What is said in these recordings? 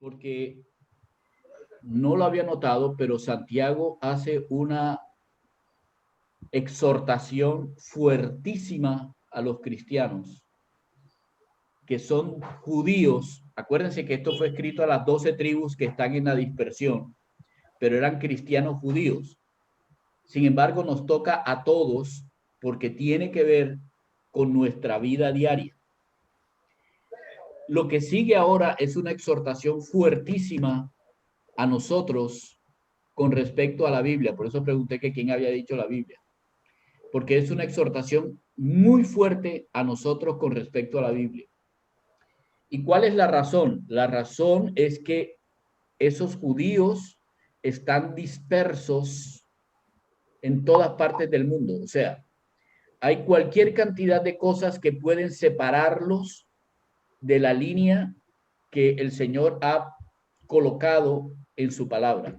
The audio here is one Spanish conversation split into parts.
porque no lo había notado, pero Santiago hace una exhortación fuertísima a los cristianos que son judíos. Acuérdense que esto fue escrito a las 12 tribus que están en la dispersión, pero eran cristianos judíos. Sin embargo, nos toca a todos porque tiene que ver con nuestra vida diaria. Lo que sigue ahora es una exhortación fuertísima a nosotros con respecto a la Biblia. Por eso pregunté que quién había dicho la Biblia. Porque es una exhortación muy fuerte a nosotros con respecto a la Biblia. ¿Y cuál es la razón? La razón es que esos judíos están dispersos en todas partes del mundo. O sea, hay cualquier cantidad de cosas que pueden separarlos de la línea que el Señor ha colocado en su palabra.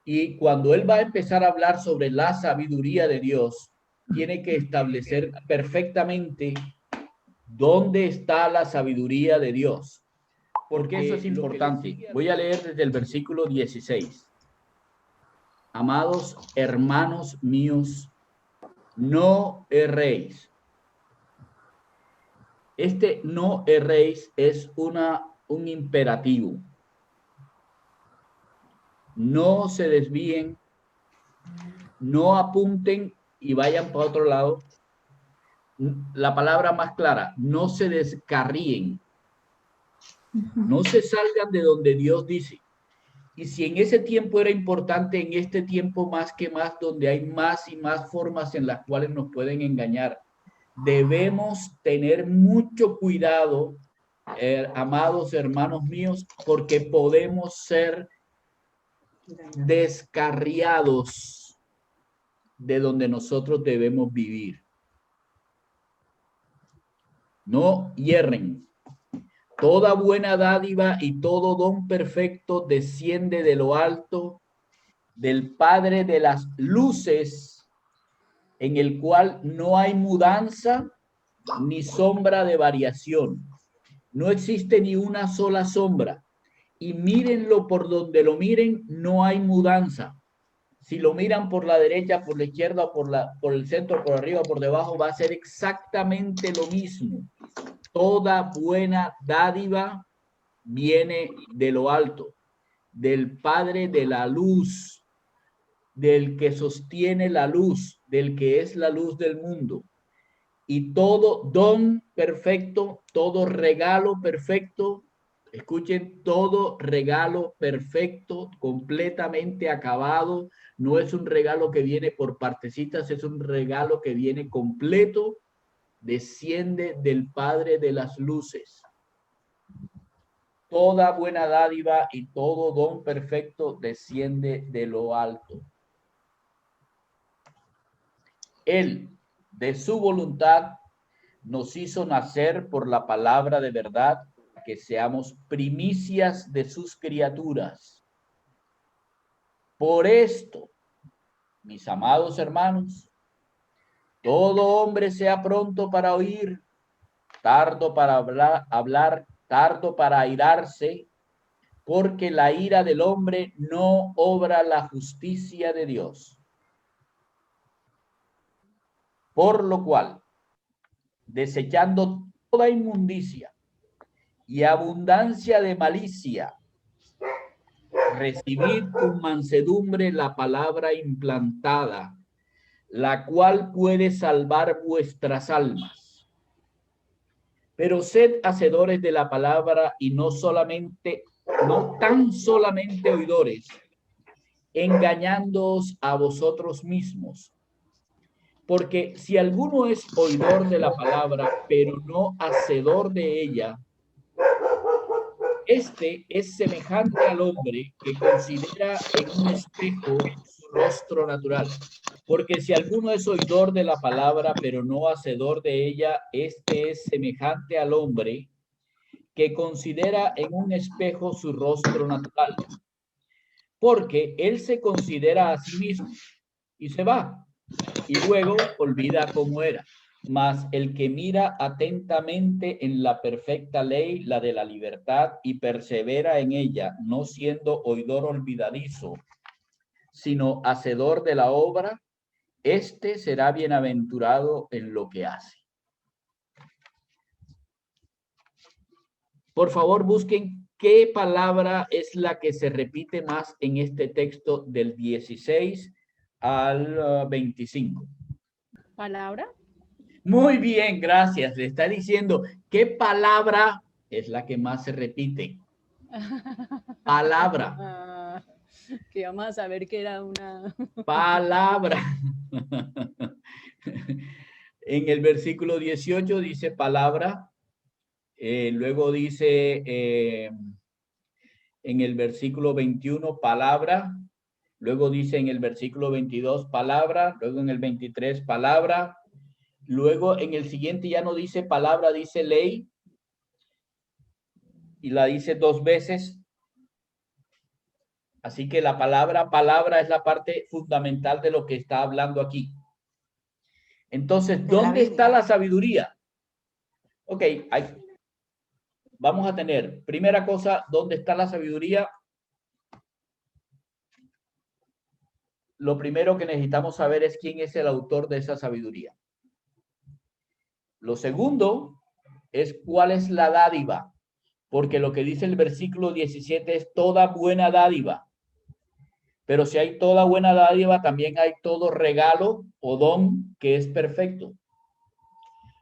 Y cuando Él va a empezar a hablar sobre la sabiduría de Dios, tiene que establecer perfectamente dónde está la sabiduría de Dios. Porque eso es importante. Voy a leer desde el versículo 16. Amados hermanos míos, no erréis. Este no erréis es un imperativo. No se desvíen, no apunten y vayan para otro lado. La palabra más clara, no se descarríen. No se salgan de donde Dios dice. Y si en ese tiempo era importante, en este tiempo más que más, donde hay más y más formas en las cuales nos pueden engañar, debemos tener mucho cuidado, amados hermanos míos, porque podemos ser descarriados de donde nosotros debemos vivir. No hierren. Toda buena dádiva y todo don perfecto desciende de lo alto, del Padre de las luces, en el cual no hay mudanza ni sombra de variación. No existe ni una sola sombra. Y mírenlo por donde lo miren, no hay mudanza. Si lo miran por la derecha, por la izquierda, por el centro, por arriba, por debajo, va a ser exactamente lo mismo. Toda buena dádiva viene de lo alto, del Padre de la luz, del que sostiene la luz, del que es la luz del mundo. Y todo don perfecto, todo regalo perfecto, escuchen, todo regalo perfecto, completamente acabado, no es un regalo que viene por partecitas, es un regalo que viene completo, desciende del Padre de las luces. Toda buena dádiva y todo don perfecto desciende de lo alto. Él, de su voluntad, nos hizo nacer por la palabra de verdad, que seamos primicias de sus criaturas. Por esto, mis amados hermanos, todo hombre sea pronto para oír, tardo para hablar, tardo para airarse, porque la ira del hombre no obra la justicia de Dios. Por lo cual, desechando toda inmundicia y abundancia de malicia, recibid con mansedumbre la palabra implantada, la cual puede salvar vuestras almas. Pero sed hacedores de la palabra y no tan solamente oidores, engañándoos a vosotros mismos. Porque si alguno es oidor de la palabra, pero no hacedor de ella, este es semejante al hombre que considera en un espejo su rostro natural. Porque si alguno es oidor de la palabra, pero no hacedor de ella, este es semejante al hombre que considera en un espejo su rostro natural. Porque él se considera a sí mismo y se va, y luego olvida cómo era. Mas el que mira atentamente en la perfecta ley, la de la libertad, y persevera en ella, no siendo oidor olvidadizo, sino hacedor de la obra, este será bienaventurado en lo que hace. Por favor, busquen qué palabra es la que se repite más en este texto del 16 al 25. ¿Palabra? Muy bien, gracias. Le está diciendo qué palabra es la que más se repite. Palabra. Que vamos a saber que era una... Palabra. En el versículo 18 dice palabra. Luego dice en el versículo 21 palabra. Luego dice en el versículo 22 palabra. Luego en el 23 palabra. Luego en el siguiente ya no dice palabra, dice ley. Y la dice 2 veces. Así que la palabra es la parte fundamental de lo que está hablando aquí. Entonces, ¿dónde está la sabiduría? Ok, vamos a tener, primera cosa, ¿dónde está la sabiduría? Lo primero que necesitamos saber es quién es el autor de esa sabiduría. Lo segundo es cuál es la dádiva, porque lo que dice el versículo 17 es toda buena dádiva. Pero si hay toda buena dádiva, también hay todo regalo o don que es perfecto.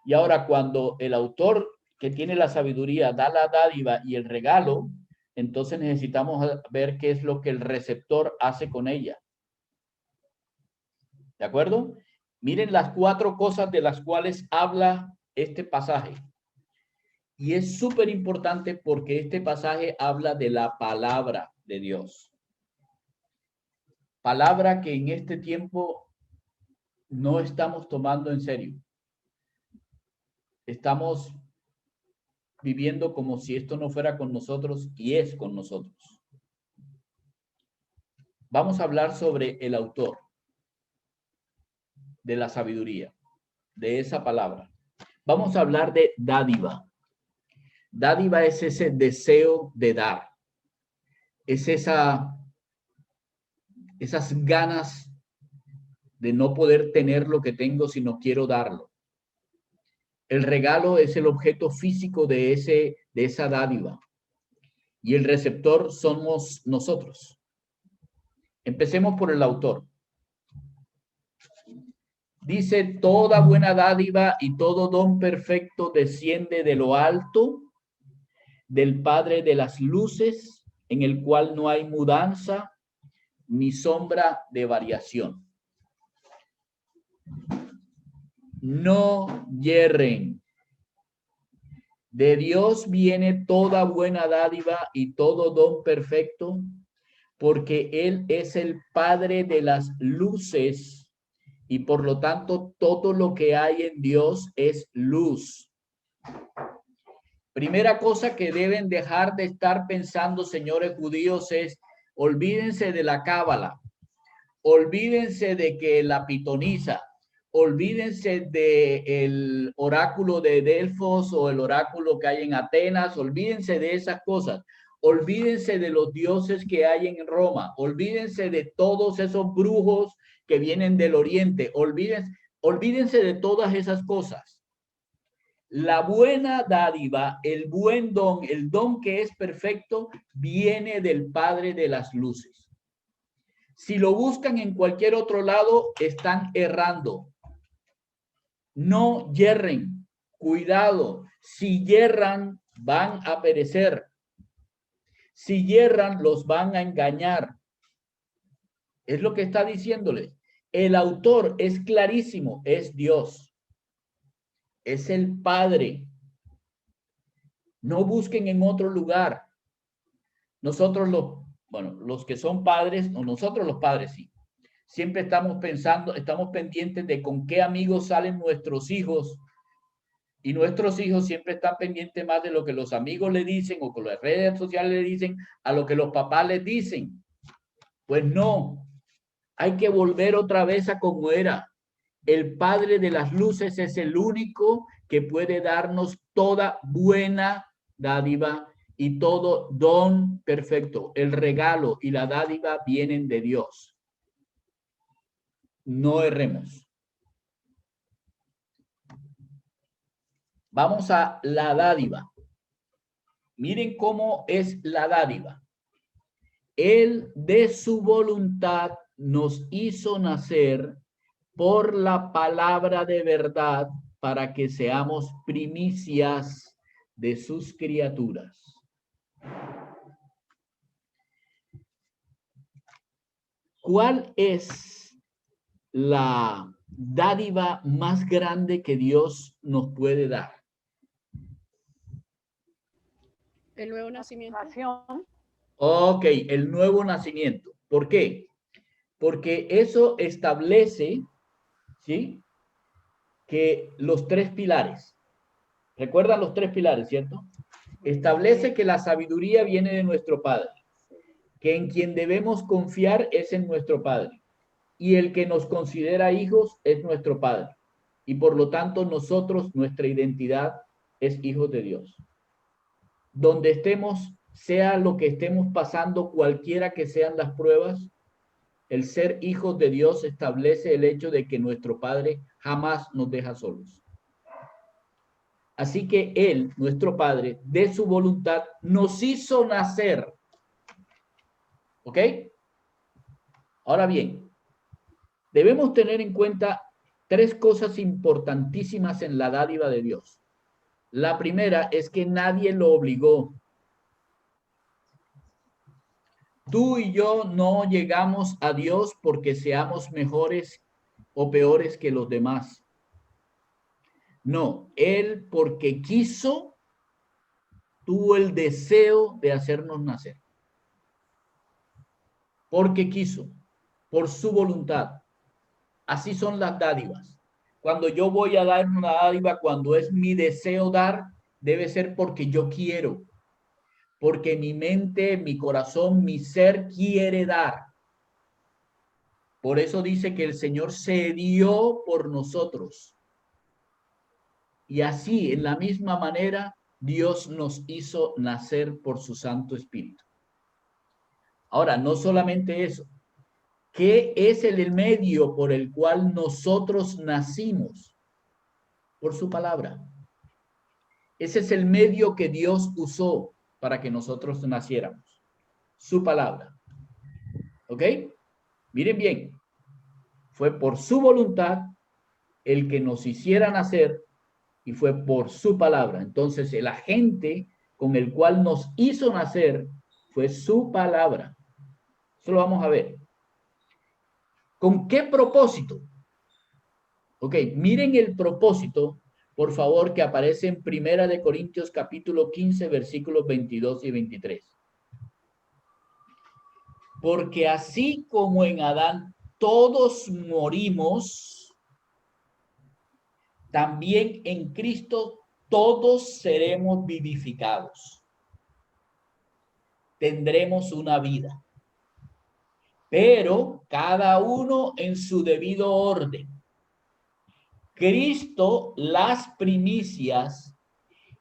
Y ahora cuando el autor que tiene la sabiduría da la dádiva y el regalo, entonces necesitamos ver qué es lo que el receptor hace con ella. ¿De acuerdo? Miren las 4 cosas de las cuales habla este pasaje. Y es súper importante porque este pasaje habla de la palabra de Dios. Palabra que en este tiempo no estamos tomando en serio. Estamos viviendo como si esto no fuera con nosotros y es con nosotros. Vamos a hablar sobre el autor de la sabiduría, de esa palabra. Vamos a hablar de dádiva. Dádiva es ese deseo de dar. Es esas ganas de no poder tener lo que tengo, sino quiero darlo. El regalo es el objeto físico de esa dádiva. Y el receptor somos nosotros. Empecemos por el autor. Dice, toda buena dádiva y todo don perfecto desciende de lo alto, del Padre de las luces, en el cual no hay mudanza ni sombra de variación. No yerren. De Dios viene toda buena dádiva y todo don perfecto, porque Él es el Padre de las luces y por lo tanto todo lo que hay en Dios es luz. Primera cosa que deben dejar de estar pensando, señores judíos, es olvídense de la cábala, olvídense de que la pitonisa, olvídense del oráculo de Delfos o el oráculo que hay en Atenas, olvídense de esas cosas, olvídense de los dioses que hay en Roma, olvídense de todos esos brujos que vienen del oriente, olvídense de todas esas cosas. La buena dádiva, el buen don, el don que es perfecto, viene del Padre de las luces. Si lo buscan en cualquier otro lado, están errando. No yerren. Cuidado. Si yerran, van a perecer. Si yerran, los van a engañar. Es lo que está diciéndoles. El autor es clarísimo, es Dios. Es el Padre. No busquen en otro lugar. Nosotros los que son padres, o nosotros los padres, sí. Siempre estamos pensando, estamos pendientes de con qué amigos salen nuestros hijos. Y nuestros hijos siempre están pendientes más de lo que los amigos le dicen o con las redes sociales le dicen a lo que los papás les dicen. Pues no, hay que volver otra vez a como era. el Padre de las luces es el único que puede darnos toda buena dádiva y todo don perfecto. El regalo y la dádiva vienen de Dios. No erremos. Vamos a la dádiva. Miren cómo es la dádiva. Él de su voluntad nos hizo nacer por la palabra de verdad para que seamos primicias de sus criaturas. ¿Cuál es la dádiva más grande que Dios nos puede dar? El nuevo nacimiento. Ok, el nuevo nacimiento. ¿Por qué? Porque eso establece, ¿sí?, que los tres pilares. ¿Recuerdan los tres pilares, cierto? Establece que la sabiduría viene de nuestro Padre, que en quien debemos confiar es en nuestro Padre, y el que nos considera hijos es nuestro Padre, y por lo tanto nosotros, nuestra identidad es hijos de Dios. Donde estemos, sea lo que estemos pasando, cualquiera que sean las pruebas, el ser hijos de Dios establece el hecho de que nuestro Padre jamás nos deja solos. Así que Él, nuestro Padre, de su voluntad, nos hizo nacer. ¿Ok? Ahora bien, debemos tener en cuenta tres cosas importantísimas en la dádiva de Dios. La primera es que nadie lo obligó. Tú y yo no llegamos a Dios porque seamos mejores o peores que los demás. No, Él porque quiso, tuvo el deseo de hacernos nacer. Porque quiso, por su voluntad. Así son las dádivas. Cuando yo voy a dar una dádiva, cuando es mi deseo dar, debe ser porque yo quiero. Porque mi mente, mi corazón, mi ser quiere dar. Por eso dice que el Señor se dio por nosotros. Y así, en la misma manera, Dios nos hizo nacer por su Santo Espíritu. Ahora, no solamente eso. ¿Qué es el medio por el cual nosotros nacimos? Por su palabra. Ese es el medio que Dios usó para que nosotros naciéramos. Su palabra. ¿Ok? Miren bien. Fue por su voluntad el que nos hiciera nacer y fue por su palabra. Entonces, el agente con el cual nos hizo nacer fue su palabra. Eso lo vamos a ver. ¿Con qué propósito? Ok, miren el propósito, por favor, que aparece en Primera de Corintios capítulo 15, versículos 22 y 23. Porque así como en Adán todos morimos, también en Cristo todos seremos vivificados. Tendremos una vida, pero cada uno en su debido orden. Cristo las primicias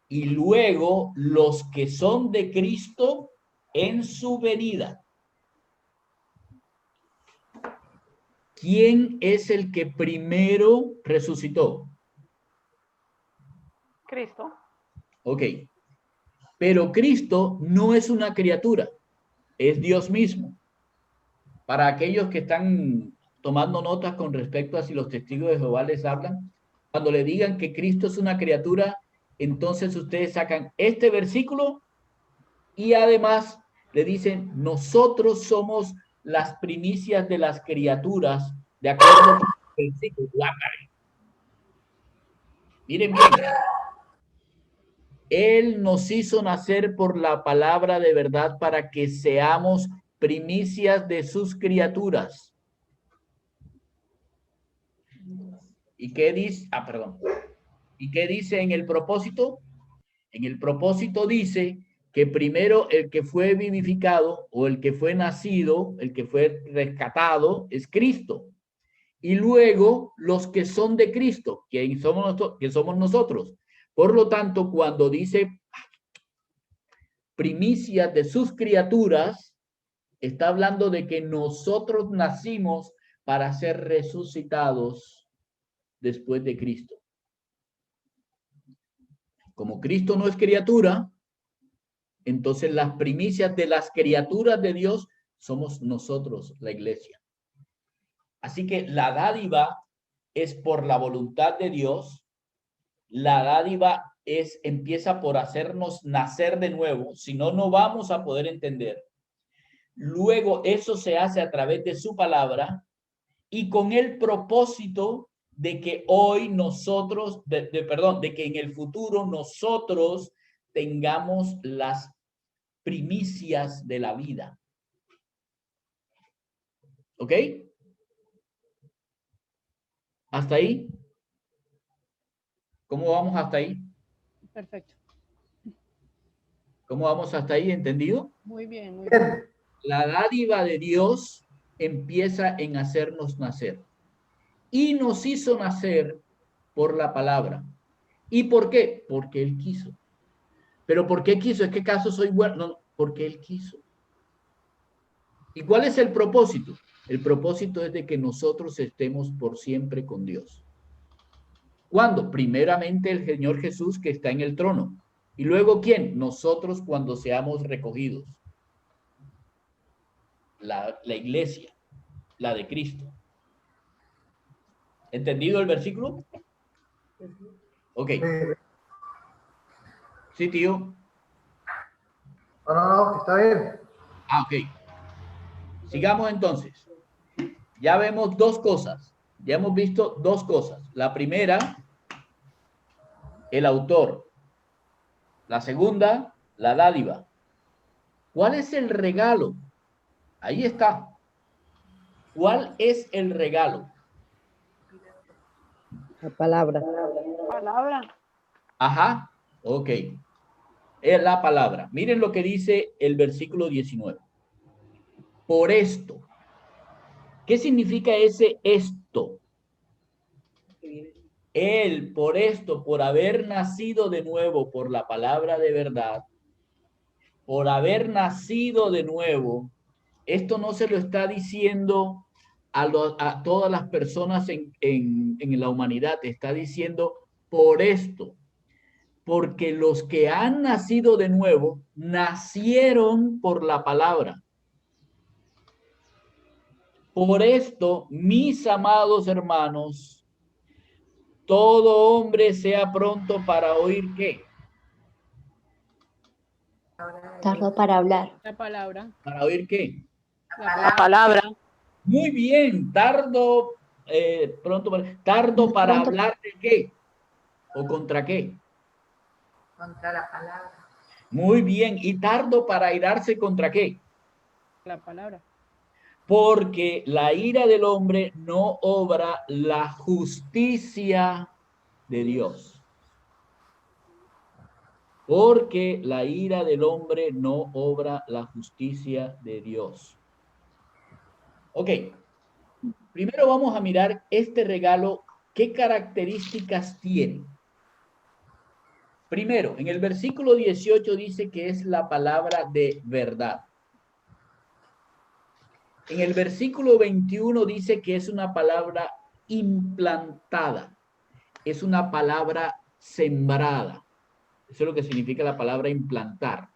y luego los que son de Cristo en su venida. ¿Quién es el que primero resucitó? Cristo. Ok. Pero Cristo no es una criatura, es Dios mismo. Para aquellos que están tomando notas con respecto a si los testigos de Jehová les hablan, cuando le digan que Cristo es una criatura, entonces ustedes sacan este versículo y además le dicen, nosotros somos las primicias de las criaturas, de acuerdo con el versículo. Miren bien. Él nos hizo nacer por la palabra de verdad para que seamos primicias de sus criaturas. ¿Y qué dice? Perdón. ¿Y qué dice en el propósito? En el propósito dice que primero el que fue vivificado o el que fue nacido, el que fue rescatado es Cristo. y luego los que son de Cristo, que somos nosotros. Por lo tanto, cuando dice primicias de sus criaturas, está hablando de que nosotros nacimos para ser resucitados después de Cristo. Como Cristo no es criatura, entonces las primicias de las criaturas de Dios somos nosotros, la iglesia. Así que la dádiva es por la voluntad de Dios. La dádiva empieza por hacernos nacer de nuevo, si no, no vamos a poder entender. Luego eso se hace a través de su palabra y con el propósito de que hoy nosotros, de que en el futuro nosotros tengamos las primicias de la vida. ¿Ok? ¿Hasta ahí? ¿Cómo vamos hasta ahí? Perfecto. ¿Cómo vamos hasta ahí? ¿Entendido? Muy bien, muy bien. La dádiva de Dios empieza en hacernos nacer. Y nos hizo nacer por la palabra. ¿Y por qué? Porque Él quiso. ¿Pero por qué quiso? ¿Es que acaso soy bueno? No, porque Él quiso. ¿Y cuál es el propósito? El propósito es de que nosotros estemos por siempre con Dios. ¿Cuándo? Primeramente el Señor Jesús que está en el trono. ¿Y luego quién? Nosotros cuando seamos recogidos. La iglesia, la de Cristo. ¿Entendido el versículo? Ok. Sí, tío. No, está bien. Ah, ok. Sigamos entonces. Ya vemos dos cosas. Ya hemos visto dos cosas. La primera, el autor. La segunda, la dádiva. ¿Cuál es el regalo? Ahí está. ¿Cuál es el regalo? La palabra. Palabra. Ajá, ok. Es la palabra. Miren lo que dice el versículo 19. Por esto. ¿Qué significa ese esto? Él, por esto, por haber nacido de nuevo por la palabra de verdad, por haber nacido de nuevo, esto no se lo está diciendo a todas las personas en la humanidad, está diciendo por esto, porque los que han nacido de nuevo, nacieron por la palabra. Por esto, mis amados hermanos, todo hombre sea pronto para oír ¿qué? Tardo para hablar. La palabra. ¿Para oír qué? La palabra. Muy bien, tardo para hablar de qué o contra qué. Contra la palabra. Muy bien, y tardo para irarse contra qué. La palabra. Porque la ira del hombre no obra la justicia de Dios. Porque la ira del hombre no obra la justicia de Dios. Ok. Primero vamos a mirar este regalo, ¿qué características tiene? Primero, en el versículo 18 dice que es la palabra de verdad. En el versículo 21 dice que es una palabra implantada. Es una palabra sembrada. Eso es lo que significa la palabra implantar.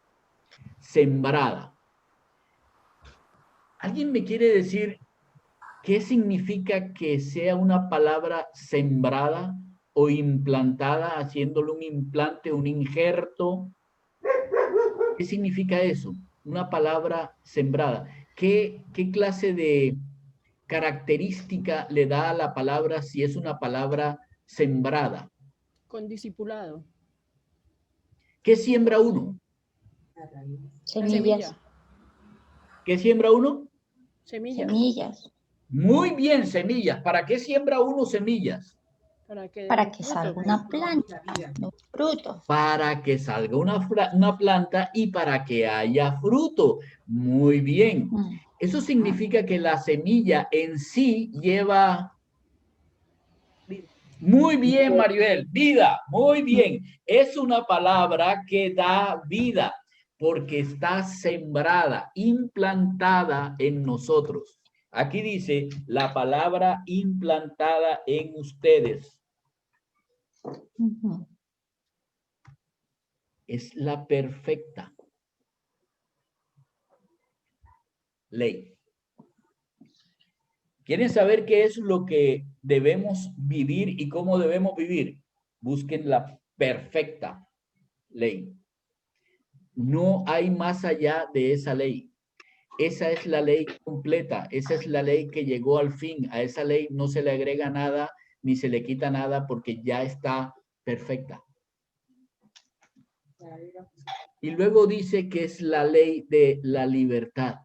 Sembrada. ¿Alguien me quiere decir qué significa que sea una palabra sembrada o implantada, haciéndole un implante, un injerto? ¿Qué significa eso? Una palabra sembrada. ¿Qué clase de característica le da a la palabra si es una palabra sembrada? Con discipulado. ¿Qué siembra uno? Semillas. ¿Qué siembra uno? Semillas. Semillas. Muy bien, semillas. ¿Para qué siembra uno semillas? Para que salga una planta, un fruto. Para que salga una planta y para que haya fruto. Muy bien. Eso significa que la semilla en sí lleva Muy bien, Maribel. Vida, muy bien. Es una palabra que da vida porque está sembrada, implantada en nosotros. Aquí dice la palabra implantada en ustedes. Ujú. Es la perfecta ley. ¿Quieren saber qué es lo que debemos vivir y cómo debemos vivir? Busquen la perfecta ley. No hay más allá de esa ley. Esa es la ley completa. Esa es la ley que llegó al fin. A esa ley no se le agrega nada ni se le quita nada porque ya está perfecta. Y luego dice que es la ley de la libertad.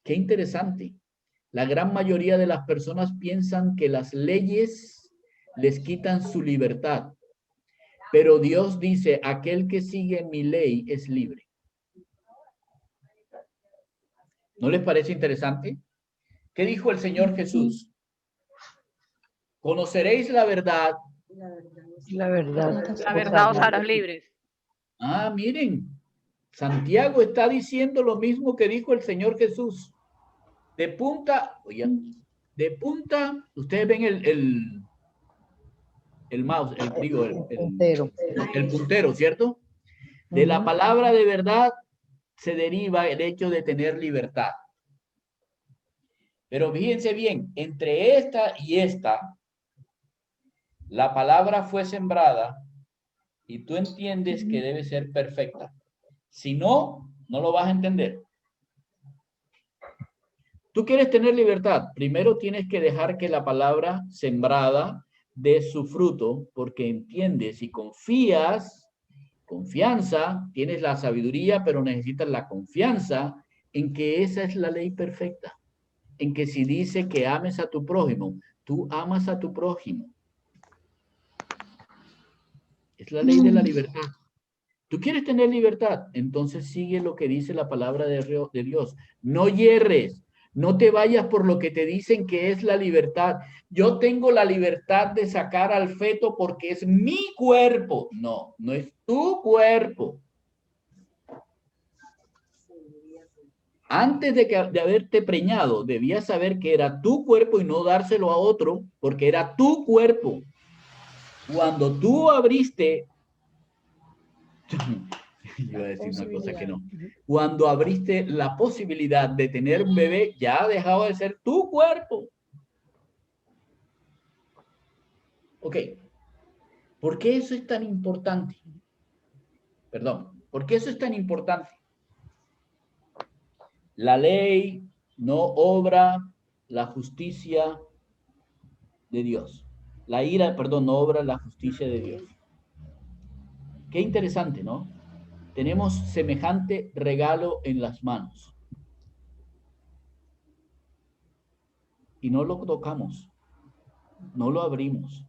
Qué interesante. La gran mayoría de las personas piensan que las leyes les quitan su libertad. Pero Dios dice, aquel que sigue mi ley es libre. ¿No les parece interesante? ¿Qué dijo el Señor Jesús? Conoceréis la verdad. La verdad os hará libres. Ah, miren, Santiago está diciendo lo mismo que dijo el Señor Jesús. De punta, oye, de punta, ustedes ven el mouse, el puntero, ¿cierto? De la palabra de verdad se deriva el hecho de tener libertad. Pero fíjense bien, entre esta y esta, la palabra fue sembrada y tú entiendes que debe ser perfecta. Si no, no lo vas a entender. Tú quieres tener libertad, primero tienes que dejar que la palabra sembrada dé su fruto, porque entiendes y confías, confianza, tienes la sabiduría, pero necesitas la confianza en que esa es la ley perfecta, en que si dice que ames a tu prójimo, tú amas a tu prójimo. Es la ley de la libertad. ¿Tú quieres tener libertad? Entonces sigue lo que dice la palabra de Dios. No hierres, no te vayas por lo que te dicen que es la libertad. Yo tengo la libertad de sacar al feto porque es mi cuerpo. No, no es tu cuerpo. Antes de haberte preñado, debías saber que era tu cuerpo y no dárselo a otro porque era tu cuerpo. Cuando tú abriste... Iba a decir una cosa que no. Cuando abriste la posibilidad de tener un bebé, ya ha dejado de ser tu cuerpo. Ok. ¿Por qué eso es tan importante? Perdón. ¿Por qué eso es tan importante? La ley no obra la justicia de Dios. La ira, perdón, no obra la justicia de Dios. Qué interesante, ¿no? Tenemos semejante regalo en las manos. Y no lo tocamos. No lo abrimos.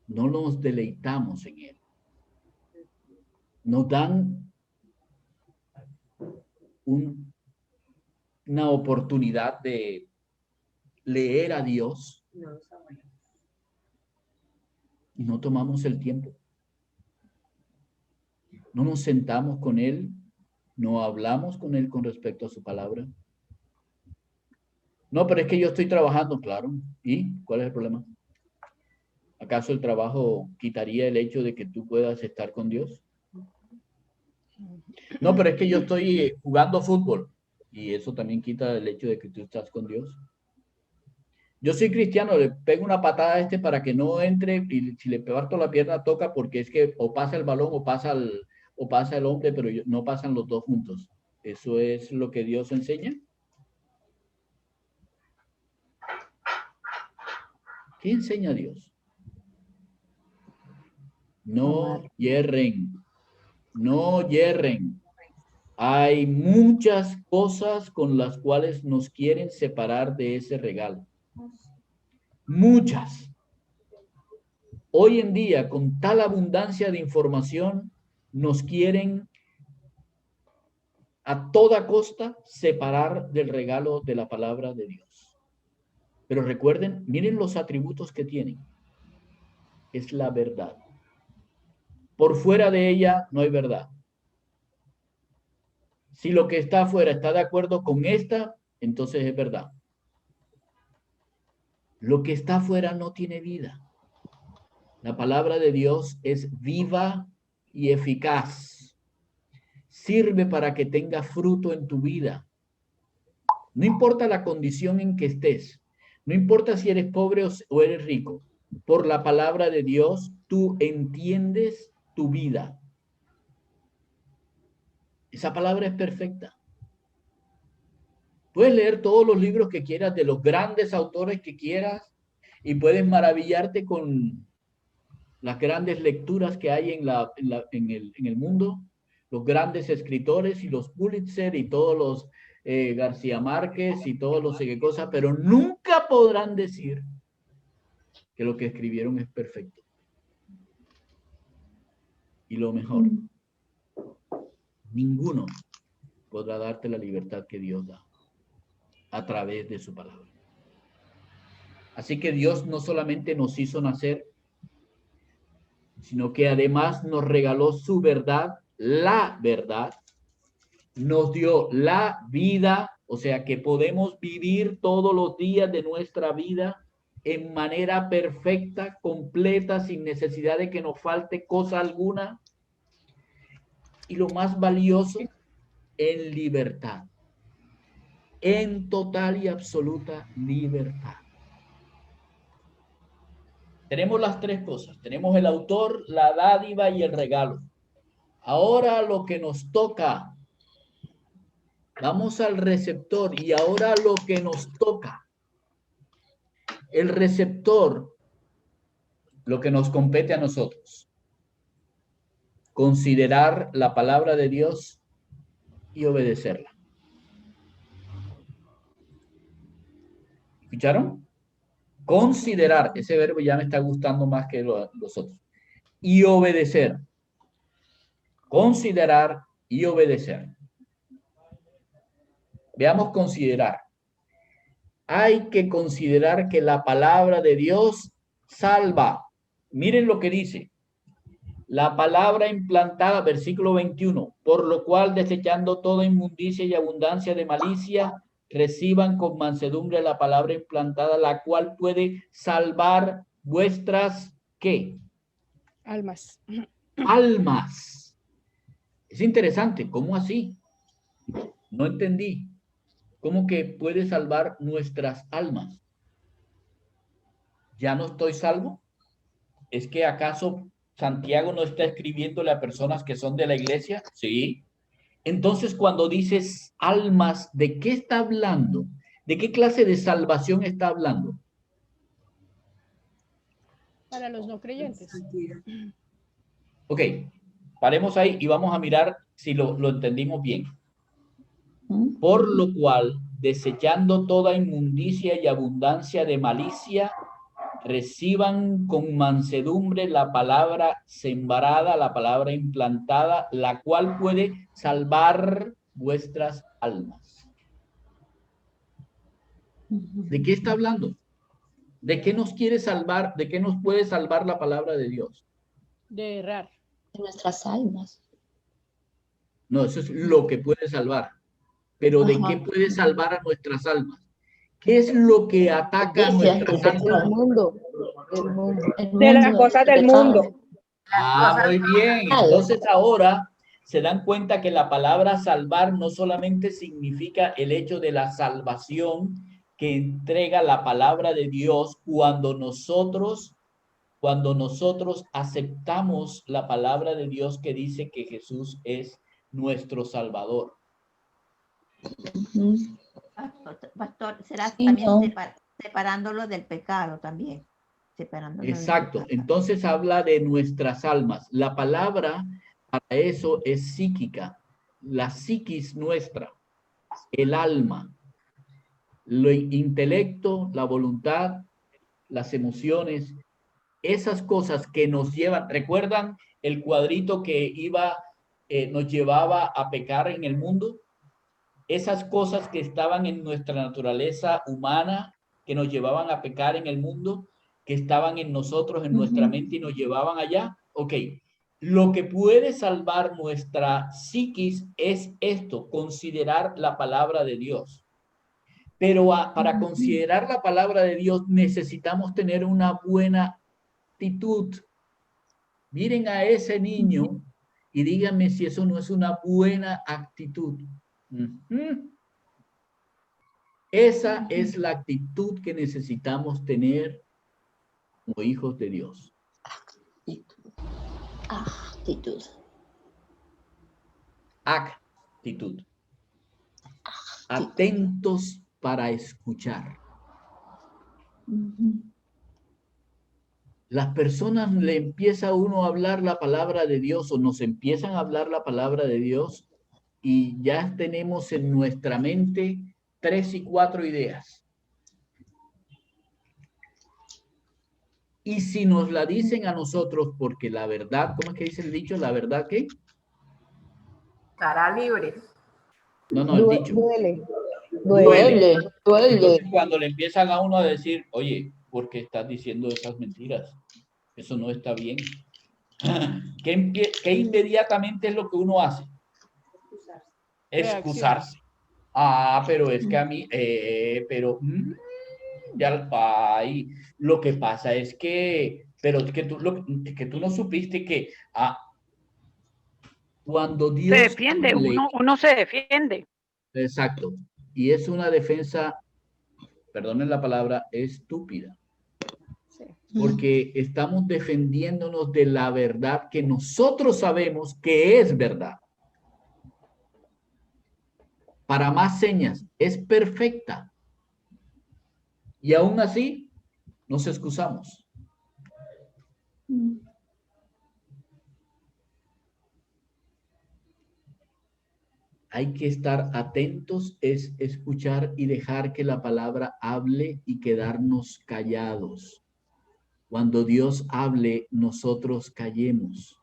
No nos deleitamos en él. Nos dan una oportunidad de leer a Dios y no tomamos el tiempo. No nos sentamos con él, no hablamos con él con respecto a su palabra. No, pero es que yo estoy trabajando, claro. ¿Y cuál es el problema? ¿Acaso el trabajo quitaría el hecho de que tú puedas estar con Dios? No, pero es que yo estoy jugando fútbol y eso también quita el hecho de que tú estás con Dios. Yo soy cristiano, le pego una patada a este para que no entre y si le parto la pierna toca porque es que o pasa el balón o pasa el hombre, pero no pasan los dos juntos. ¿Eso es lo que Dios enseña? ¿Qué enseña Dios? No hierren, no hierren. Hay muchas cosas con las cuales nos quieren separar de ese regalo. Muchas. Hoy en día, con tal abundancia de información, nos quieren a toda costa separar del regalo de la palabra de Dios. Pero recuerden, miren los atributos que tienen. Es la verdad. Por fuera de ella no hay verdad. Si lo que está afuera está de acuerdo con esta, entonces es verdad. Lo que está afuera no tiene vida. La palabra de Dios es viva y eficaz. Sirve para que tenga fruto en tu vida. No importa la condición en que estés. No importa si eres pobre o eres rico. Por la palabra de Dios, tú entiendes tu vida. Esa palabra es perfecta. Puedes leer todos los libros que quieras, de los grandes autores que quieras, y puedes maravillarte con las grandes lecturas que hay en el mundo, los grandes escritores y los Pulitzer y todos los García Márquez y todos los cosas, pero nunca podrán decir que lo que escribieron es perfecto. Y lo mejor, ninguno podrá darte la libertad que Dios da a través de su palabra. Así que Dios no solamente nos hizo nacer, sino que además nos regaló su verdad, la verdad, nos dio la vida, o sea que podemos vivir todos los días de nuestra vida en manera perfecta, completa, sin necesidad de que nos falte cosa alguna. Y lo más valioso, en libertad. En total y absoluta libertad. Tenemos las tres cosas. Tenemos el autor, la dádiva y el regalo. Ahora lo que nos toca. Vamos al receptor y ahora lo que nos toca. El receptor, lo que nos compete a nosotros. Considerar la palabra de Dios y obedecerla. ¿Escucharon? Considerar, ese verbo ya me está gustando más que los otros. Y obedecer. Considerar y obedecer. Veamos considerar. Hay que considerar que la palabra de Dios salva. Miren lo que dice. La palabra implantada, versículo 21, por lo cual desechando toda inmundicia y abundancia de malicia, reciban con mansedumbre la palabra implantada, la cual puede salvar vuestras, ¿qué? Almas. Almas. Es interesante, ¿cómo así? No entendí. ¿Cómo que puede salvar nuestras almas? ¿Ya no estoy salvo? ¿Es que acaso Santiago no está escribiéndole a personas que son de la iglesia? Sí. Entonces, cuando dices almas, ¿de qué está hablando? ¿De qué clase de salvación está hablando? Para los no creyentes. Ok, paremos ahí y vamos a mirar si lo entendimos bien. Por lo cual, desechando toda inmundicia y abundancia de malicia, reciban con mansedumbre la palabra sembrada, la palabra implantada, la cual puede salvar vuestras almas. ¿De qué está hablando? ¿De qué nos quiere salvar? ¿De qué nos puede salvar la palabra de Dios? De errar. De nuestras almas. No, eso es lo que puede salvar. Pero ¿de Ajá. qué puede salvar a nuestras almas? ¿Qué es lo que ataca a nuestras almas? El mundo. El mundo. De las cosas del mundo. Ah, muy bien. Entonces ahora se dan cuenta que la palabra salvar no solamente significa el hecho de la salvación que entrega la palabra de Dios cuando nosotros aceptamos la palabra de Dios que dice que Jesús es nuestro Salvador. Pastor, será Sí, también no. separándolo del pecado también. Exacto. Entonces habla de nuestras almas. La palabra para eso es psíquica. La psiquis nuestra, el alma, lo intelecto, la voluntad, las emociones, esas cosas que nos llevan. ¿Recuerdan el cuadrito que nos llevaba a pecar en el mundo? Esas cosas que estaban en nuestra naturaleza humana que nos llevaban a pecar en el mundo, que estaban en nosotros, en nuestra mente y nos llevaban allá. Ok, lo que puede salvar nuestra psiquis es esto, considerar la palabra de Dios. Pero para considerar la palabra de Dios necesitamos tener una buena actitud. Miren a ese niño y díganme si eso no es una buena actitud. Esa es la actitud que necesitamos tener como hijos de Dios. Actitud. Actitud. Atentos para escuchar. Las personas le empieza a uno a hablar la palabra de Dios o nos empiezan a hablar la palabra de Dios y ya tenemos en nuestra mente 3 y 4 ideas. Y si nos la dicen a nosotros, porque la verdad, ¿cómo es que dice el dicho? ¿La verdad qué? Estará libre. No, el dicho. Duele. Entonces, cuando le empiezan a uno a decir, oye, ¿por qué estás diciendo esas mentiras? Eso no está bien. ¿Qué inmediatamente es lo que uno hace? Excusarse. Ah, pero es que a mí, ya, ay, lo que pasa es que, pero es que tú no supiste que cuando Dios se defiende, uno se defiende. Exacto. Y es una defensa, perdonen la palabra, estúpida. Sí. Porque estamos defendiéndonos de la verdad que nosotros sabemos que es verdad. Para más señas, es perfecta. Y aún así, nos excusamos. Hay que estar atentos, es escuchar y dejar que la palabra hable y quedarnos callados. Cuando Dios hable, nosotros callemos.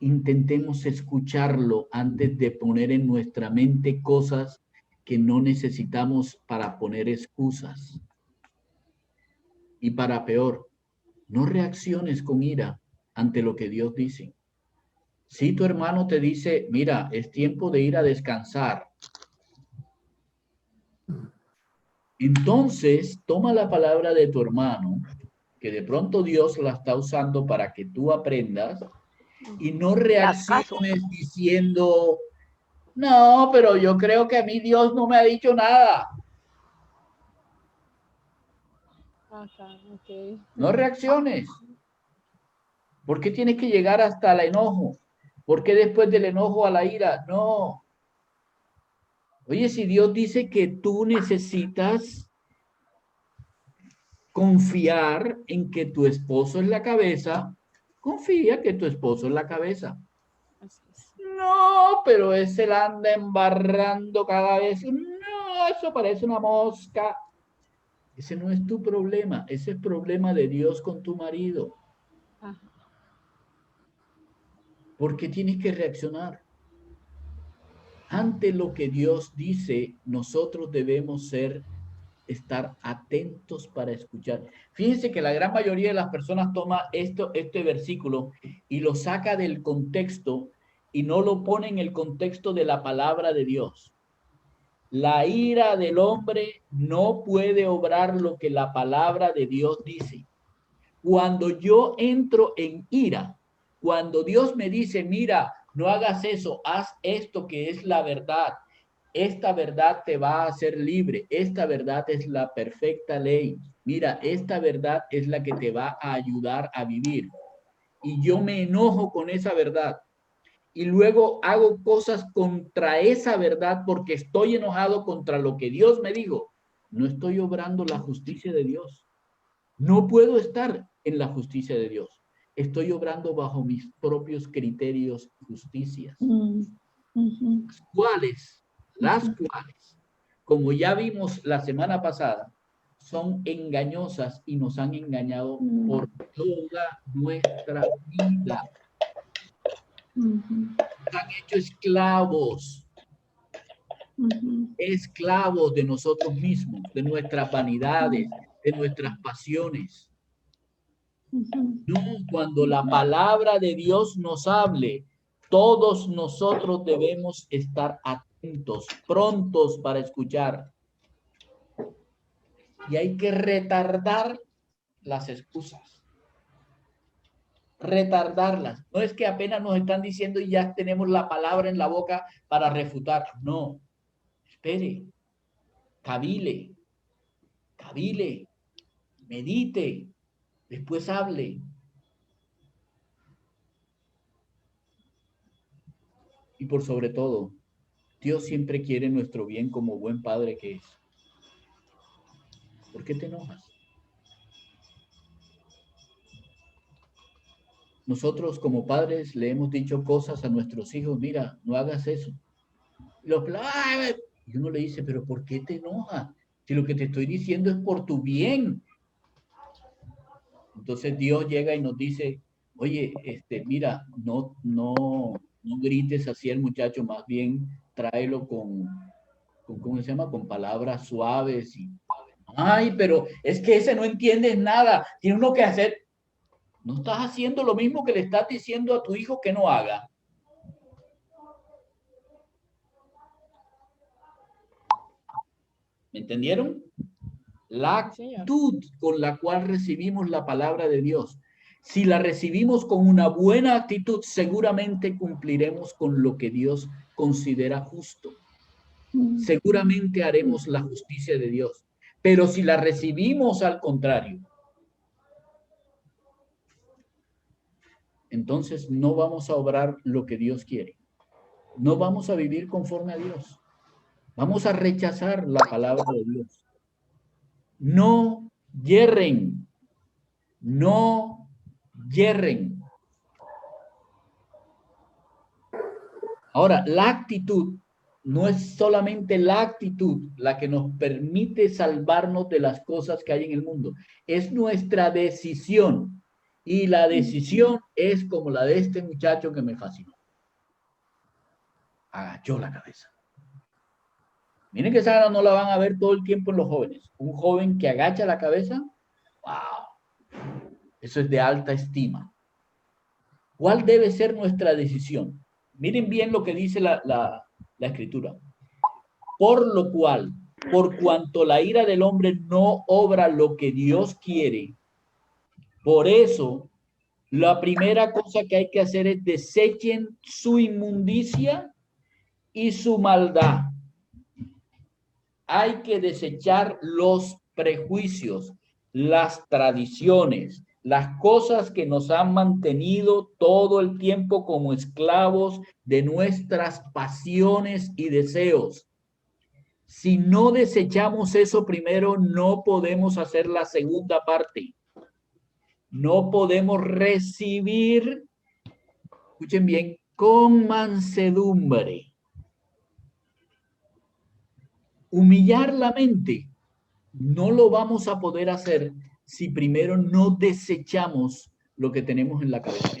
Intentemos escucharlo antes de poner en nuestra mente cosas que no necesitamos para poner excusas. Y para peor, no reacciones con ira ante lo que Dios dice. Si tu hermano te dice, mira, es tiempo de ir a descansar, entonces toma la palabra de tu hermano, que de pronto Dios la está usando para que tú aprendas, y no reacciones diciendo, no, pero yo creo que a mí Dios no me ha dicho nada. Okay. No reacciones. ¿Por qué tienes que llegar hasta el enojo? ¿Por qué después del enojo a la ira? No. Oye, si Dios dice que tú necesitas confiar en que tu esposo es la cabeza, confía que tu esposo es la cabeza. No, pero ese la anda embarrando cada vez. No, eso parece una mosca. Ese no es tu problema, ese es problema de Dios con tu marido. ¿Por qué tienes que reaccionar? Ante lo que Dios dice, nosotros debemos estar atentos para escuchar. Fíjense que la gran mayoría de las personas toma este versículo y lo saca del contexto y no lo pone en el contexto de la palabra de Dios. La ira del hombre no puede obrar lo que la palabra de Dios dice. Cuando yo entro en ira, cuando Dios me dice, mira, no hagas eso, haz esto que es la verdad. Esta verdad te va a hacer libre. Esta verdad es la perfecta ley. Mira, esta verdad es la que te va a ayudar a vivir. Y yo me enojo con esa verdad. Y luego hago cosas contra esa verdad porque estoy enojado contra lo que Dios me dijo. No estoy obrando la justicia de Dios. No puedo estar en la justicia de Dios. Estoy obrando bajo mis propios criterios y justicias. Las cuales, como ya vimos la semana pasada, son engañosas y nos han engañado por toda nuestra vida. Nos han hecho esclavos. esclavos de nosotros mismos, de nuestras vanidades, de nuestras pasiones. No, cuando la palabra de Dios nos hable, todos nosotros debemos estar atentos, prontos para escuchar. Y hay que retardar las excusas. Retardarlas. No es que apenas nos están diciendo y ya tenemos la palabra en la boca para refutar. No. Espere. Cavile. Medite. Después hable. Y por sobre todo, Dios siempre quiere nuestro bien como buen padre que es. ¿Por qué te enojas? Nosotros como padres le hemos dicho cosas a nuestros hijos, mira, no hagas eso. Y uno le dice, pero ¿por qué te enojas? Si lo que te estoy diciendo es por tu bien. Entonces Dios llega y nos dice, oye, mira, no grites así al muchacho, más bien tráelo con ¿cómo se llama? Con palabras suaves y, ay, pero es que ese no entiende nada, tiene uno que hacer. No estás haciendo lo mismo que le estás diciendo a tu hijo que no haga. ¿Me entendieron? La actitud con la cual recibimos la palabra de Dios. Si la recibimos con una buena actitud, seguramente cumpliremos con lo que Dios considera justo. Seguramente haremos la justicia de Dios. Pero si la recibimos al contrario, entonces no vamos a obrar lo que Dios quiere. No vamos a vivir conforme a Dios. Vamos a rechazar la palabra de Dios. No yerren. No yerren. Ahora, la actitud no es solamente la actitud la que nos permite salvarnos de las cosas que hay en el mundo. Es nuestra decisión. Y la decisión es como la de este muchacho que me fascinó. Agachó la cabeza. Miren que esa no la van a ver todo el tiempo en los jóvenes. Un joven que agacha la cabeza, wow, eso es de alta estima. ¿Cuál debe ser nuestra decisión? Miren bien lo que dice la escritura. Por lo cual, por cuanto la ira del hombre no obra lo que Dios quiere, por eso, la primera cosa que hay que hacer es desechen su inmundicia y su maldad. Hay que desechar los prejuicios, las tradiciones, las cosas que nos han mantenido todo el tiempo como esclavos de nuestras pasiones y deseos. Si no desechamos eso primero, no podemos hacer la segunda parte. No podemos recibir, escuchen bien, con mansedumbre. Humillar la mente no lo vamos a poder hacer si primero no desechamos lo que tenemos en la cabeza.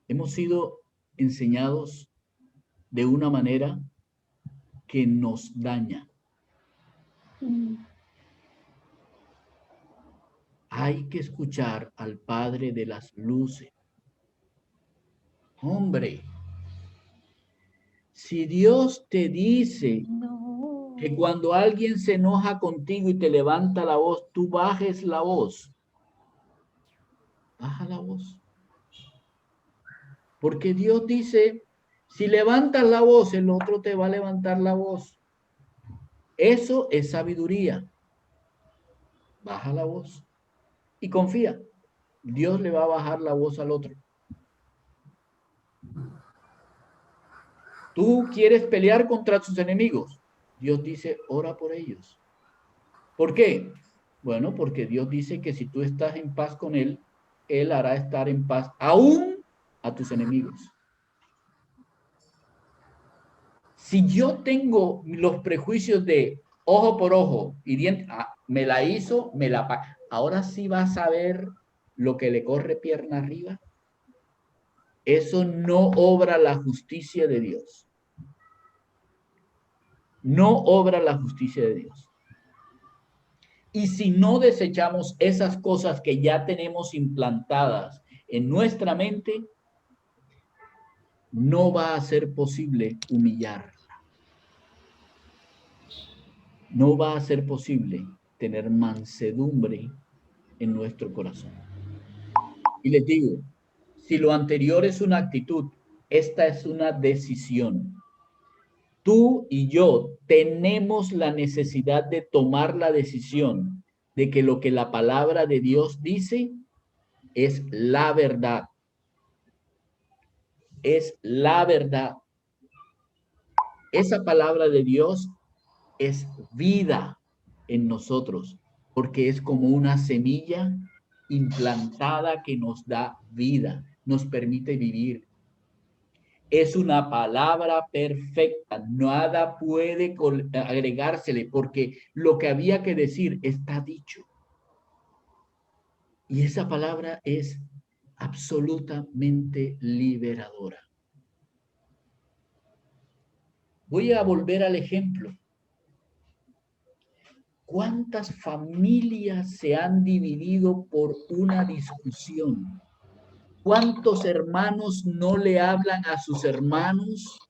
Hemos sido enseñados de una manera que nos daña. Hay que escuchar al Padre de las luces. Hombre, si Dios te dice que cuando alguien se enoja contigo y te levanta la voz, tú bajes la voz. Baja la voz. Porque Dios dice, si levantas la voz, el otro te va a levantar la voz. Eso es sabiduría. Baja la voz. Y confía. Dios le va a bajar la voz al otro. Tú quieres pelear contra tus enemigos. Dios dice, ora por ellos. ¿Por qué? Bueno, porque Dios dice que si tú estás en paz con Él, Él hará estar en paz aún a tus enemigos. Si yo tengo los prejuicios de ojo por ojo y diente, me la hizo, me la paga. Ahora sí vas a ver lo que le corre pierna arriba. eso no obra la justicia de Dios. No obra la justicia de Dios. Y si no desechamos esas cosas que ya tenemos implantadas en nuestra mente, no va a ser posible humillarla. No va a ser posible tener mansedumbre en nuestro corazón. Y les digo, si lo anterior es una actitud, esta es una decisión. Tú y yo tenemos la necesidad de tomar la decisión de que lo que la palabra de Dios dice es la verdad. Es la verdad. Esa palabra de Dios es vida en nosotros, porque es como una semilla implantada que nos da vida, nos permite vivir. Es una palabra perfecta, nada puede agregársele, porque lo que había que decir está dicho. Y esa palabra es absolutamente liberadora. Voy a volver al ejemplo. ¿Cuántas familias se han dividido por una discusión? ¿Cuántos hermanos no le hablan a sus hermanos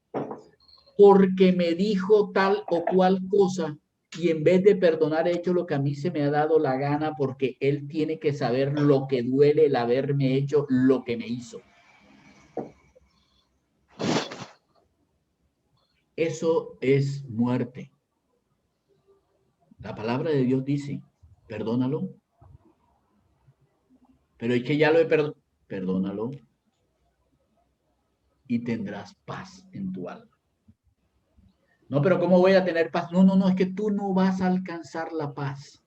porque me dijo tal o cual cosa y en vez de perdonar he hecho lo que a mí se me ha dado la gana porque él tiene que saber lo que duele el haberme hecho lo que me hizo? Eso es muerte. La palabra de Dios dice, perdónalo. Pero es que ya lo he perdonado. Perdónalo y tendrás paz en tu alma. No, pero ¿cómo voy a tener paz? No, es que tú no vas a alcanzar la paz.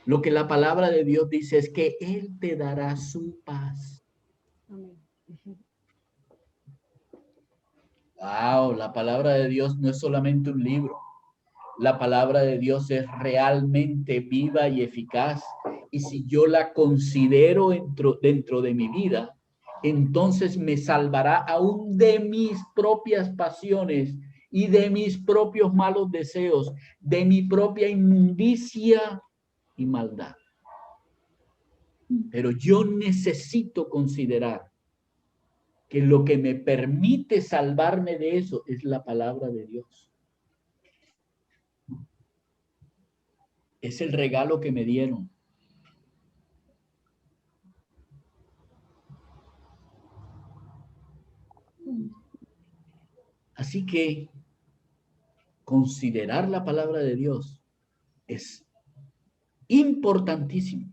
Lo que la palabra de Dios dice es que Él te dará su paz. Wow, la palabra de Dios no es solamente un libro. La palabra de Dios es realmente viva y eficaz. Y si yo la considero dentro de mi vida, entonces me salvará aún de mis propias pasiones y de mis propios malos deseos, de mi propia inmundicia y maldad. Pero yo necesito considerar que lo que me permite salvarme de eso es la palabra de Dios. Es el regalo que me dieron. Así que considerar la palabra de Dios es importantísimo.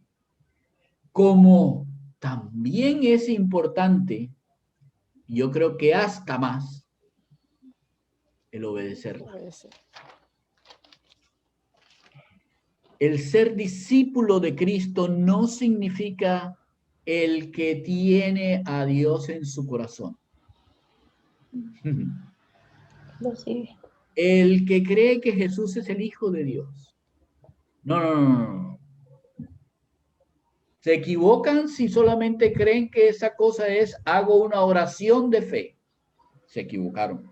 Como también es importante, yo creo que hasta más, el obedecerla. El ser discípulo de Cristo no significa el que tiene a Dios en su corazón. El que cree que Jesús es el Hijo de Dios. No. Se equivocan si solamente creen que esa cosa es hago una oración de fe. Se equivocaron.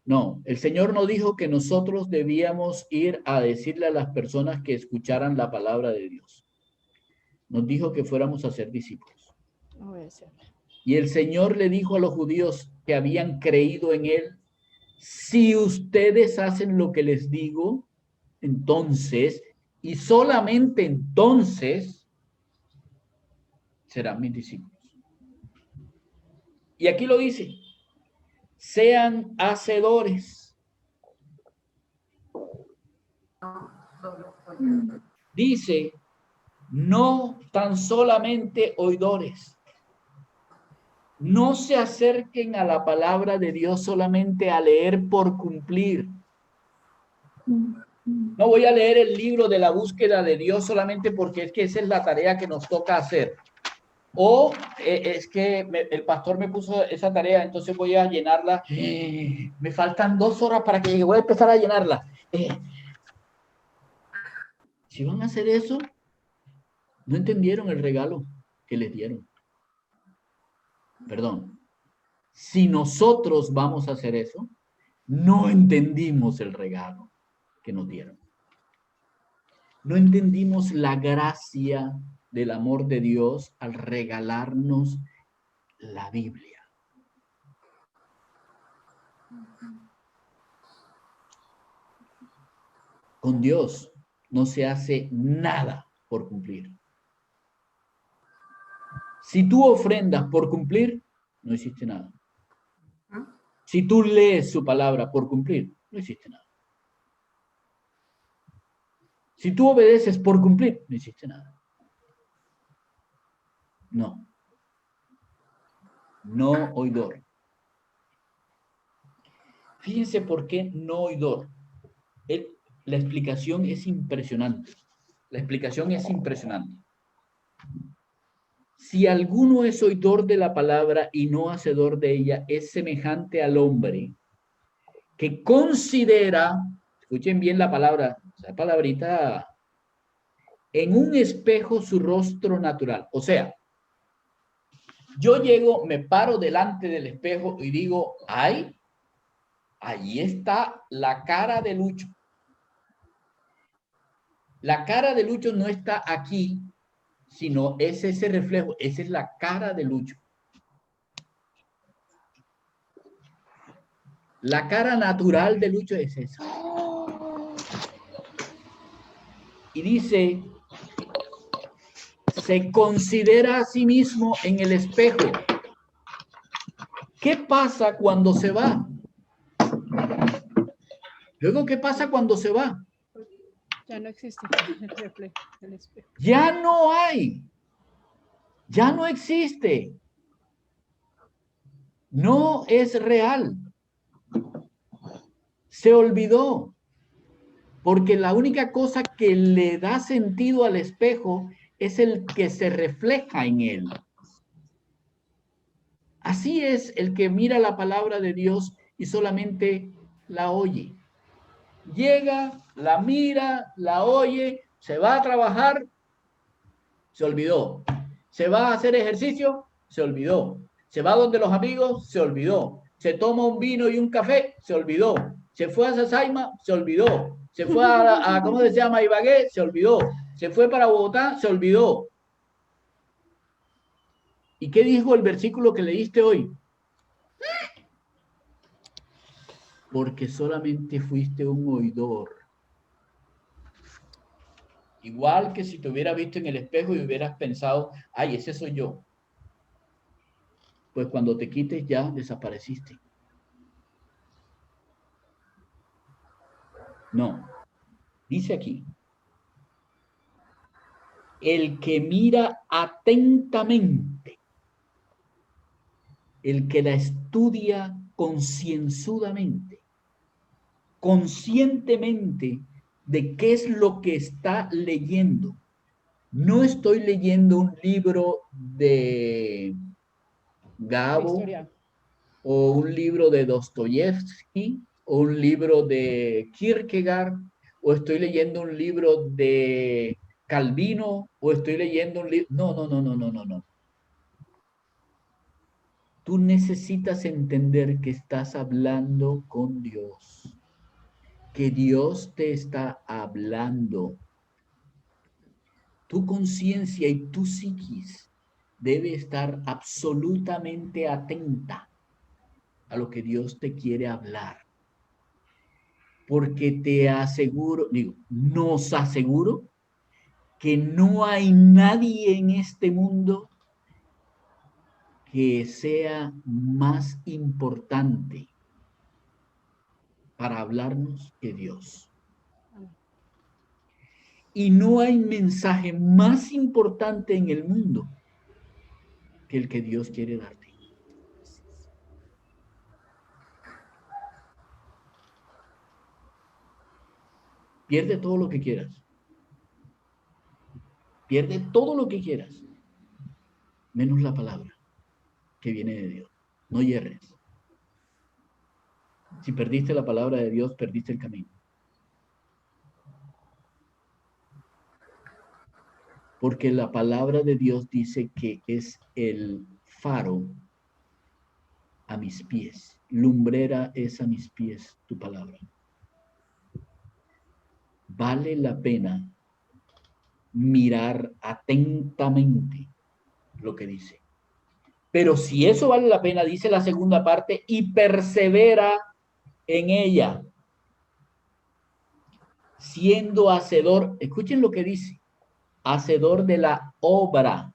No, el Señor no dijo que nosotros debíamos ir a decirle a las personas que escucharan la palabra de Dios. Nos dijo que fuéramos a ser discípulos. Y el Señor le dijo a los judíos que habían creído en Él, si ustedes hacen lo que les digo, entonces, y solamente entonces, serán mis discípulos. Y aquí lo dice, sean hacedores. Dice, no tan solamente oidores. No se acerquen a la palabra de Dios solamente a leer por cumplir. No voy a leer el libro de la búsqueda de Dios solamente porque es que esa es la tarea que nos toca hacer. O es que el pastor me puso esa tarea, entonces voy a llenarla. Me faltan 2 horas para que voy a empezar a llenarla. Si van a hacer eso, no entendieron el regalo que les dieron. Perdón. Si nosotros vamos a hacer eso, no entendimos el regalo que nos dieron. No entendimos la gracia del amor de Dios al regalarnos la Biblia. Con Dios no se hace nada por cumplir. Si tú ofrendas por cumplir, no hiciste nada. Si tú lees su palabra por cumplir, no hiciste nada. Si tú obedeces por cumplir, no hiciste nada. No. No oidor. Fíjense por qué no oidor. La explicación es impresionante. La explicación es impresionante. Si alguno es oidor de la palabra y no hacedor de ella, es semejante al hombre que considera, escuchen bien la palabra, esa palabrita, en un espejo su rostro natural. O sea, yo llego, me paro delante del espejo y digo, ay, allí está la cara de Lucho. La cara de Lucho no está aquí, sino es ese reflejo, esa es la cara de Lucho. La cara natural de Lucho es esa. Y dice, se considera a sí mismo en el espejo. ¿Qué pasa cuando se va? Luego, ¿qué pasa cuando se va? Ya no existe el reflejo del espejo. Ya no hay. Ya no existe. No es real. Se olvidó. Porque la única cosa que le da sentido al espejo es el que se refleja en él. Así es el que mira la palabra de Dios y solamente la oye. Llega, la mira, la oye, se va a trabajar, se olvidó. Se va a hacer ejercicio, se olvidó. Se va donde los amigos, se olvidó. Se toma un vino y un café, se olvidó. Se fue a Sasaima, se olvidó. Se fue a ¿cómo se llama? Ibagué, se olvidó. Se fue para Bogotá, se olvidó. ¿Y qué dijo el versículo que leíste hoy? Porque solamente fuiste un oidor. Igual que si te hubiera visto en el espejo y hubieras pensado, ay, ese soy yo. Pues cuando te quites ya desapareciste. No. Dice aquí, el que mira atentamente, el que la estudia concienzudamente, conscientemente de qué es lo que está leyendo. No estoy leyendo un libro de Gabo o un libro de Dostoyevsky o un libro de Kierkegaard o estoy leyendo un libro de Calvino o estoy leyendo un libro. No. Tú necesitas entender que estás hablando con Dios, que Dios te está hablando. Tu conciencia y tu psiquis debe estar absolutamente atenta a lo que Dios te quiere hablar. Porque te aseguro, nos aseguro que no hay nadie en este mundo que sea más importante para hablarnos que Dios. Y no hay mensaje más importante en el mundo que el que Dios quiere darte. Pierde todo lo que quieras. Pierde todo lo que quieras, menos la palabra que viene de Dios. No hierres. Si perdiste la palabra de Dios, perdiste el camino. Porque la palabra de Dios dice que es el faro a mis pies. Lumbrera es a mis pies tu palabra. Vale la pena mirar atentamente lo que dice. Pero si eso vale la pena, dice la segunda parte, y persevera en ella, siendo hacedor, escuchen lo que dice, hacedor de la obra.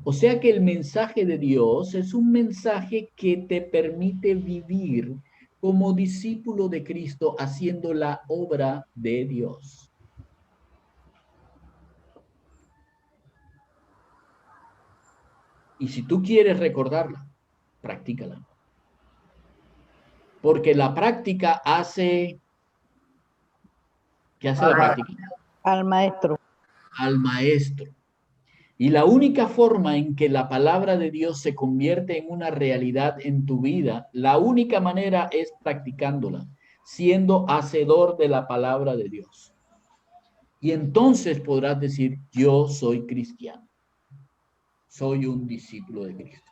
O sea que el mensaje de Dios es un mensaje que te permite vivir como discípulo de Cristo haciendo la obra de Dios. Y si tú quieres recordarla, practícala. Porque la práctica hace... ¿Qué hace la práctica? Al maestro. Al maestro. Y la única forma en que la palabra de Dios se convierte en una realidad en tu vida, la única manera es practicándola, siendo hacedor de la palabra de Dios. Y entonces podrás decir, yo soy cristiano, soy un discípulo de Cristo.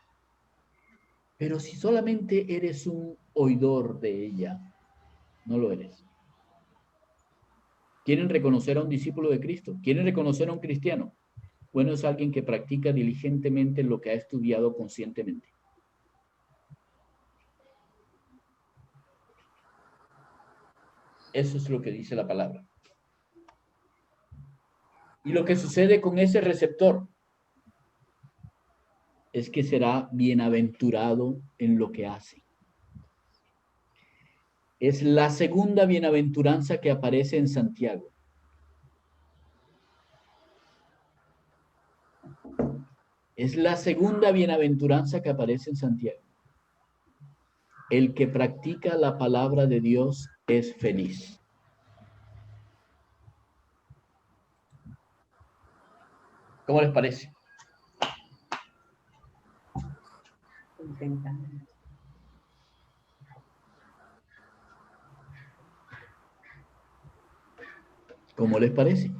Pero si solamente eres un oidor de ella, no lo eres. ¿Quieren reconocer a un discípulo de Cristo? ¿Quieren reconocer a un cristiano? Bueno, es alguien que practica diligentemente lo que ha estudiado conscientemente. Eso es lo que dice la palabra. Y lo que sucede con ese receptor es que será bienaventurado en lo que hace. Es la segunda bienaventuranza que aparece en Santiago. Es la segunda bienaventuranza que aparece en Santiago. El que practica la palabra de Dios es feliz. ¿Cómo les parece? ¿Cómo les parece?